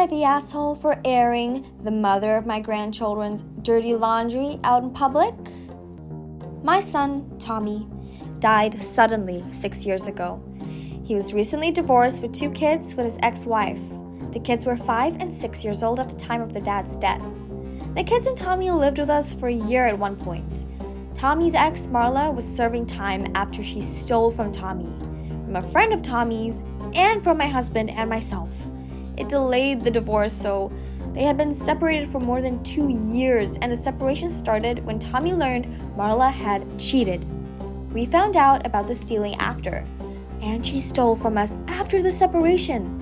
I the asshole for airing the mother of my grandchildren's dirty laundry out in public? My son, Tommy, died suddenly 6 years ago. He was recently divorced with 2 kids with his ex-wife. The kids were 5 and 6 years old at the time of their dad's death. The kids and Tommy lived with us for a year at one point. Tommy's ex, Marla, was serving time after she stole from Tommy, from a friend of Tommy's, and from my husband and myself. It delayed the divorce, so they had been separated for more than 2 years, and the separation started when Tommy learned Marla had cheated. We found out about the stealing after, and she stole from us after the separation.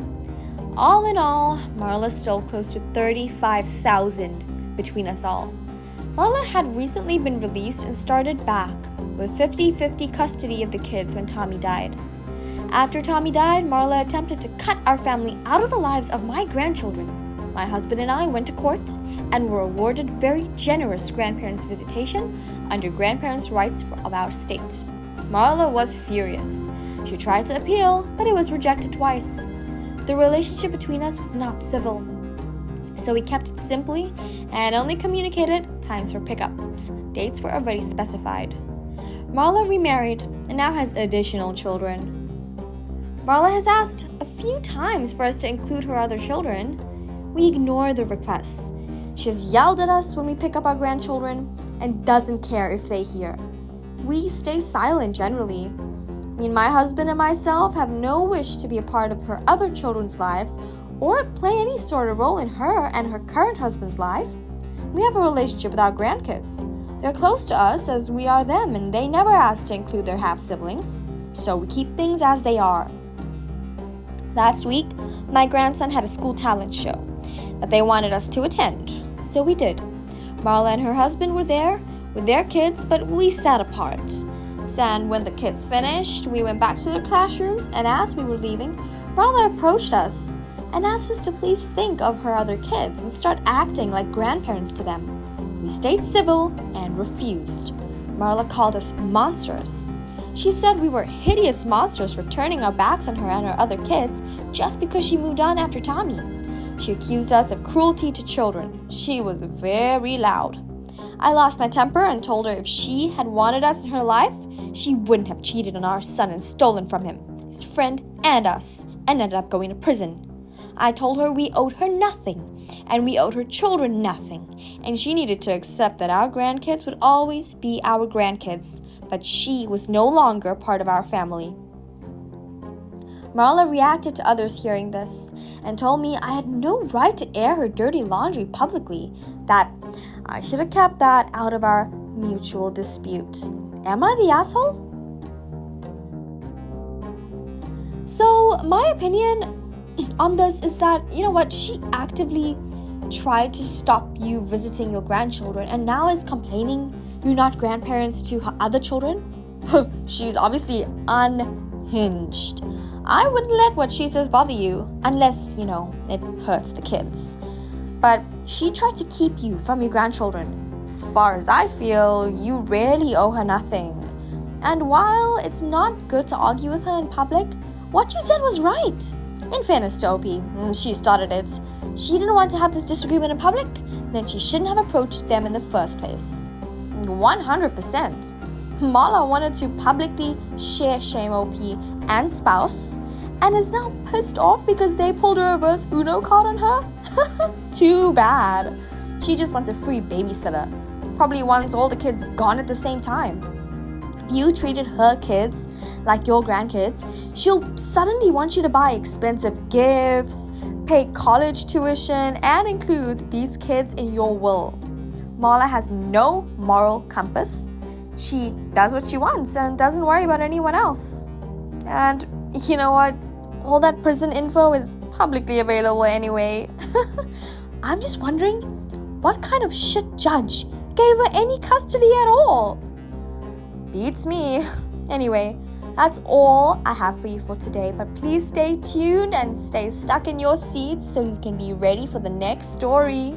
All in all, Marla stole close to $35,000 between us all. Marla had recently been released and started back with 50-50 custody of the kids when Tommy died. After Tommy died, Marla attempted to cut our family out of the lives of my grandchildren. My husband and I went to court and were awarded very generous grandparents' visitation under grandparents' rights of our state. Marla was furious. She tried to appeal, but it was rejected twice. The relationship between us was not civil, so we kept it simply and only communicated times for pickups. Dates were already specified. Marla remarried and now has additional children. Marla has asked a few times for us to include her other children. We ignore the requests. She has yelled at us when we pick up our grandchildren and doesn't care if they hear. We stay silent generally. My husband and myself have no wish to be a part of her other children's lives or play any sort of role in her and her current husband's life. We have a relationship with our grandkids. They're close to us as we are them, and they never ask to include their half-siblings, so we keep things as they are. Last week, my grandson had a school talent show that they wanted us to attend, so we did. Marla and her husband were there with their kids, but we sat apart. And when the kids finished, we went back to their classrooms, and as we were leaving, Marla approached us and asked us to please think of her other kids and start acting like grandparents to them. We stayed civil and refused. Marla called us monsters. She said we were hideous monsters for turning our backs on her and her other kids just because she moved on after Tommy. She accused us of cruelty to children. She was very loud. I lost my temper and told her if she had wanted us in her life, she wouldn't have cheated on our son and stolen from him, his friend, and us, and ended up going to prison. I told her we owed her nothing, and we owed her children nothing, and she needed to accept that our grandkids would always be our grandkids, but she was no longer part of our family. Marla reacted to others hearing this and told me I had no right to air her dirty laundry publicly, that I should have kept that out of our mutual dispute. Am I the asshole? So, my opinion on this is that, she actively tried to stop you visiting your grandchildren and now is complaining you're not grandparents to her other children? She's obviously unhinged. I wouldn't let what she says bother you unless, it hurts the kids. But she tried to keep you from your grandchildren. As far as I feel, you really owe her nothing. And while it's not good to argue with her in public, what you said was right. In fairness to OP, she started it. She didn't want to have this disagreement in public, then she shouldn't have approached them in the first place. 100%. Marla wanted to publicly shame OP and spouse, and is now pissed off because they pulled a reverse Uno card on her? Too bad. She just wants a free babysitter. Probably wants all the kids gone at the same time. If you treated her kids like your grandkids, she'll suddenly want you to buy expensive gifts, pay college tuition, and include these kids in your will. Marla has no moral compass. She does what she wants and doesn't worry about anyone else. And you know what? All that prison info is publicly available anyway. I'm just wondering, what kind of shit judge gave her any custody at all? Beats me. Anyway, that's all I have for you for today, but please stay tuned and stay stuck in your seats so you can be ready for the next story.